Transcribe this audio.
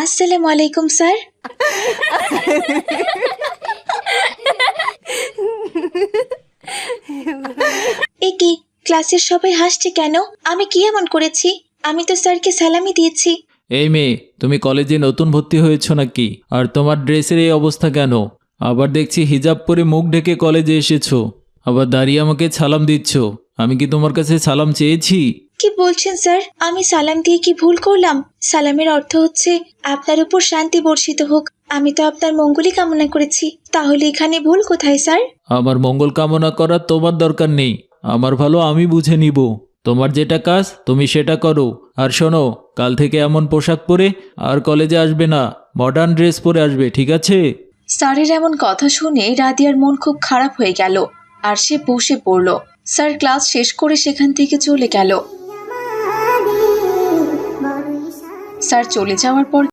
আসসালামু আলাইকুম স্যার। এ কি, ক্লাসের সবাই হাসছে কেন? আমি কি এমন করেছি? আমি তো স্যারকে সালামি দিয়েছি। এই মেয়ে, তুমি কলেজে নতুন ভর্তি হয়েছো নাকি? আর তোমার ড্রেসের এই অবস্থা কেন? আবার দেখছি হিজাব পরে মুখ ঢেকে কলেজে এসেছো, আবার দাঁড়িয়ে আমাকে সালাম দিচ্ছ। আমি কি তোমার কাছে সালাম চেয়েছি? কি বলছেন স্যার? আমি সালাম দিয়ে কি ভুল করলাম? সালামের অর্থ হচ্ছে আপনার উপর শান্তি বর্ষিত হোক। আমি তো আপনার মঙ্গলই কামনা করেছি। তাহলে এখানে ভুল কোথায় স্যার? আমার মঙ্গল কামনা করার তোমার দরকার নেই। আমার ভালো আমি বুঝে নিব। তোমার যেটা কাজ তুমি সেটা করো। আর শোনো, কাল থেকে এমন পোশাক পরে আর কলেজে আসবে না, মডার্ন ড্রেস পরে আসবে, ঠিক আছে? স্যারের এমন কথা শুনে রাদিয়ার মন খুব খারাপ হয়ে গেল আর সে বসে পড়ল। স্যার ক্লাস শেষ করে সেখান থেকে চলে গেল। স্যার চলে যাওয়ার পর